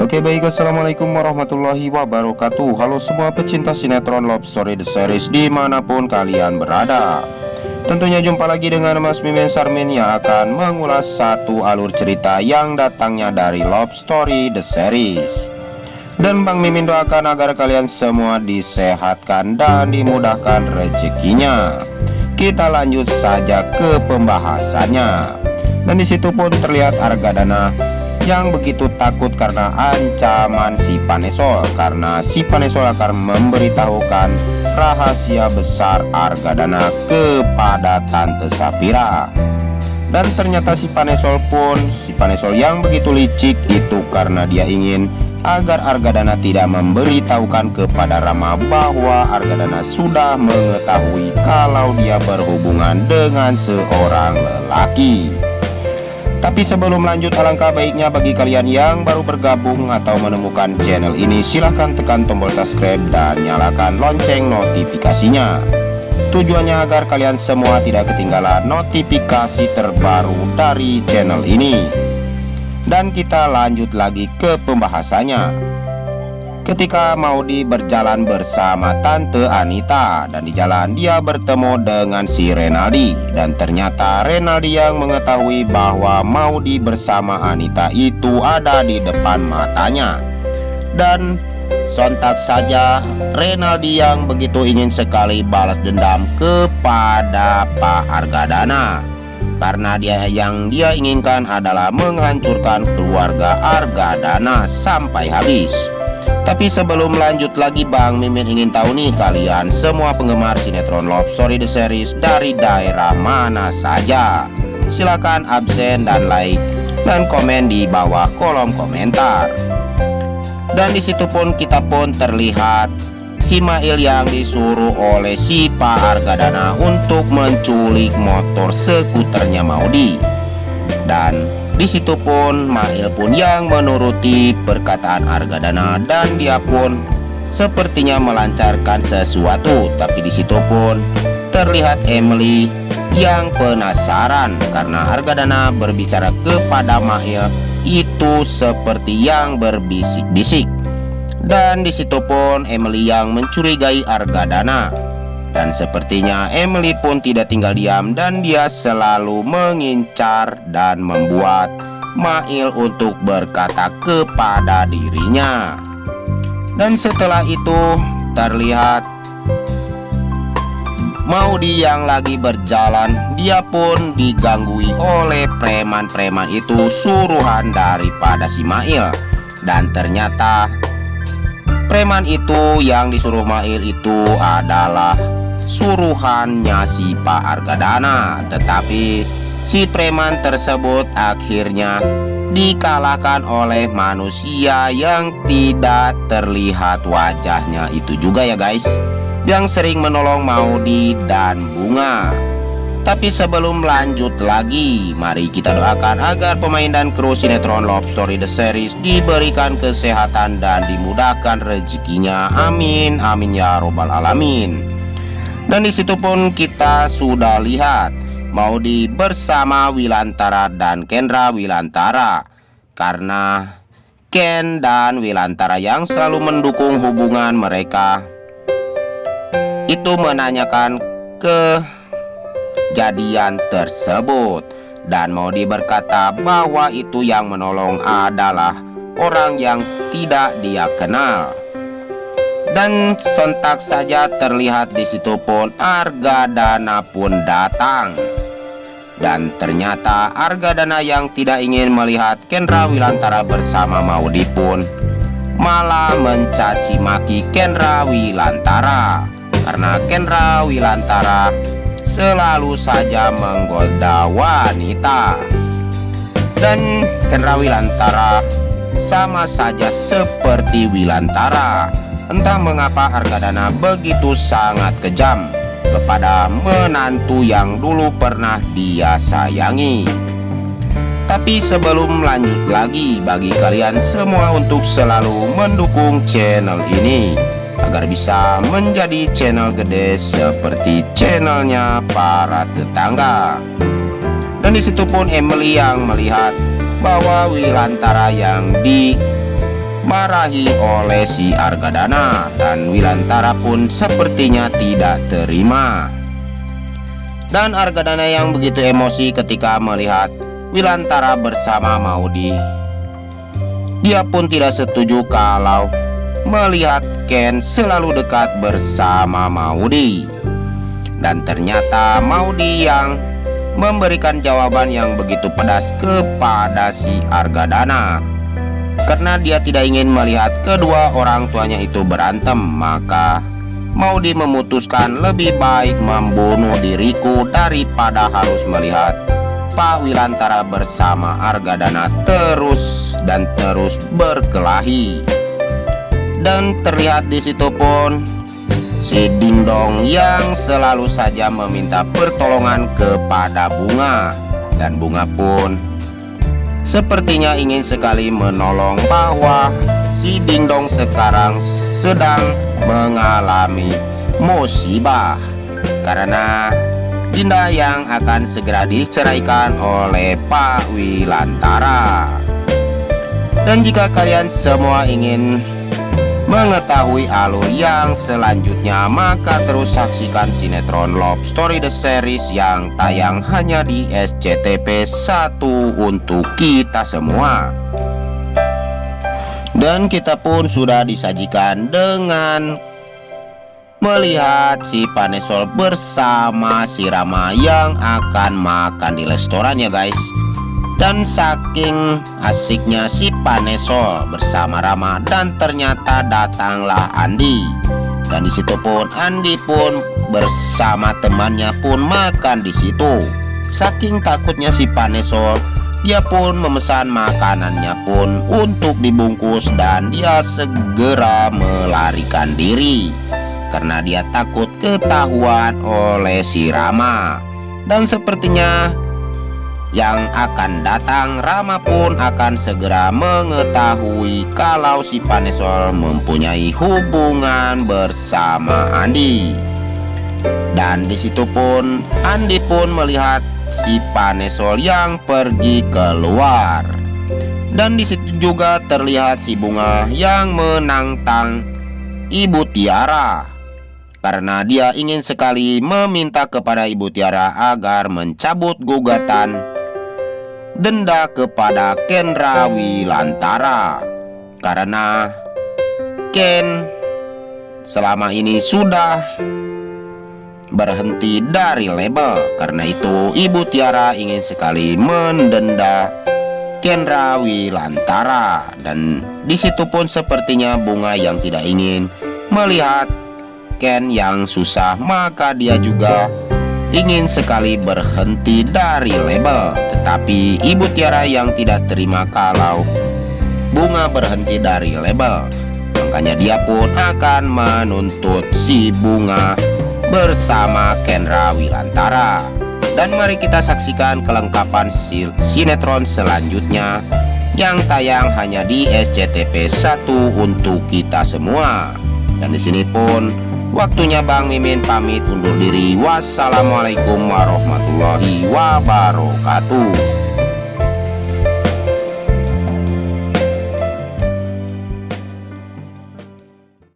Oke baik, assalamualaikum warahmatullahi wabarakatuh. Halo semua pecinta sinetron Love Story The Series dimanapun kalian berada. Tentunya jumpa lagi dengan Mas Mimin Sarmin yang akan mengulas satu alur cerita yang datangnya dari Love Story The Series. Dan Bang Mimin doakan agar kalian semua disehatkan dan dimudahkan rezekinya. Kita lanjut saja ke pembahasannya. Dan disitu pun terlihat Argadana yang begitu takut karena ancaman si Panesol, karena si Panesol akan memberitahukan rahasia besar Argadana kepada Tante Safira. Dan ternyata si Panesol yang begitu licik itu karena dia ingin agar Argadana tidak memberitahukan kepada Rama bahwa Argadana sudah mengetahui kalau dia berhubungan dengan seorang lelaki. Tapi sebelum lanjut, alangkah baiknya bagi kalian yang baru bergabung atau menemukan channel ini, silahkan tekan tombol subscribe dan nyalakan lonceng notifikasinya. Tujuannya agar kalian semua tidak ketinggalan notifikasi terbaru dari channel ini. Dan kita lanjut lagi ke pembahasannya. Ketika Maudy berjalan bersama Tante Anita, dan di jalan dia bertemu dengan si Renaldi. Dan ternyata Renaldi yang mengetahui bahwa Maudy bersama Anita itu ada di depan matanya. Dan sontak saja Renaldi yang begitu ingin sekali balas dendam kepada Pak Argadana, karena yang dia inginkan adalah menghancurkan keluarga Argadana sampai habis. Tapi sebelum lanjut lagi, Bang Mimin ingin tahu nih, kalian semua penggemar sinetron Love Story The Series dari daerah mana saja? Silakan absen dan like dan komen di bawah kolom komentar. Dan disitu pun kita pun terlihat si Mail yang disuruh oleh si Pak Argadana untuk menculik motor skuternya Maudy. Dan disitu pun Mail pun yang menuruti perkataan Argadana, dan dia pun sepertinya melancarkan sesuatu. Tapi disitu pun terlihat Emily yang penasaran karena Argadana berbicara kepada Mail itu seperti yang berbisik-bisik. Dan disitu pun Emily yang mencurigai Argadana. Dan sepertinya Emily pun tidak tinggal diam, dan dia selalu mengincar dan membuat Mail untuk berkata kepada dirinya. Dan setelah itu terlihat Maudy yang lagi berjalan, dia pun diganggui oleh preman-preman itu, suruhan daripada si Mail. Dan ternyata preman itu yang disuruh Mail itu adalah suruhannya si Pak Argadana. Tetapi si preman tersebut akhirnya dikalahkan oleh manusia yang tidak terlihat wajahnya itu juga ya guys, yang sering menolong Maudy dan Bunga. Tapi sebelum lanjut lagi, mari kita doakan agar pemain dan kru sinetron Love Story The Series diberikan kesehatan dan dimudahkan rezekinya. Amin amin ya robbal alamin. Dan disitu pun kita sudah lihat Maudy bersama Wilantara dan Kendra Wilantara, karena Ken dan Wilantara yang selalu mendukung hubungan mereka itu menanyakan kejadian tersebut. Dan Maudy berkata bahwa itu yang menolong adalah orang yang tidak dia kenal. Dan sontak saja terlihat di situ pun Argadana pun datang. Dan ternyata Argadana yang tidak ingin melihat Kendra Wilantara bersama Maudy pun malah mencaci maki Kendra Wilantara, karena Kendra Wilantara selalu saja menggoda wanita. Dan Kendra Wilantara sama saja seperti Wilantara. Entah mengapa Argadana begitu sangat kejam kepada menantu yang dulu pernah dia sayangi. Tapi sebelum lanjut lagi, bagi kalian semua untuk selalu mendukung channel ini agar bisa menjadi channel gede seperti channelnya para tetangga. Dan disitu pun Emily yang melihat bahwa Wilantara yang marahi oleh si Argadana, dan Wilantara pun sepertinya tidak terima. Dan Argadana yang begitu emosi ketika melihat Wilantara bersama Maudi, dia pun tidak setuju kalau melihat Ken selalu dekat bersama Maudi. Dan ternyata Maudi yang memberikan jawaban yang begitu pedas kepada si Argadana. Karena dia tidak ingin melihat kedua orang tuanya itu berantem, maka Maudi memutuskan lebih baik membunuh diriku daripada harus melihat Pak Wilantara bersama Argadana terus berkelahi. Dan terlihat di situ pun si Dingdong yang selalu saja meminta pertolongan kepada Bunga, dan Bunga pun sepertinya ingin sekali menolong bahwa si Dingdong sekarang sedang mengalami musibah karena Dinda yang akan segera diceraikan oleh Pak Wilantara. Dan jika kalian semua ingin mengetahui alur yang selanjutnya, maka terus saksikan sinetron Love Story The Series yang tayang hanya di SCTV 1 untuk kita semua. Dan kita pun sudah disajikan dengan melihat si Panesol bersama si Rama yang akan makan di restoran ya guys. Dan saking asiknya si Panesol bersama Rama, dan ternyata datanglah Andi. Dan disitu pun Andi pun bersama temannya pun makan di situ. Saking takutnya si Panesol, dia pun memesan makanannya pun untuk dibungkus, dan dia segera melarikan diri karena dia takut ketahuan oleh si Rama. Dan sepertinya yang akan datang, Rama pun akan segera mengetahui kalau si Panesol mempunyai hubungan bersama Andi. Dan disitu pun Andi pun melihat si Panesol yang pergi keluar. Dan disitu juga terlihat si Bunga yang menantang Ibu Tiara, karena dia ingin sekali meminta kepada Ibu Tiara agar mencabut gugatan denda kepada Ken Rawilantara, karena Ken selama ini sudah berhenti dari label. Karena itu Ibu Tiara ingin sekali mendenda Ken Rawilantara. Dan disitu pun sepertinya Bunga yang tidak ingin melihat Ken yang susah, maka dia juga ingin sekali berhenti dari label. Tetapi Ibu Tiara yang tidak terima kalau Bunga berhenti dari label, makanya dia pun akan menuntut si Bunga bersama Ken Rawilantara. Dan mari kita saksikan kelengkapan sinetron selanjutnya yang tayang hanya di SCTV 1 untuk kita semua. Dan di sini pun waktunya Bang Mimin pamit undur diri. Wassalamualaikum warahmatullahi wabarakatuh.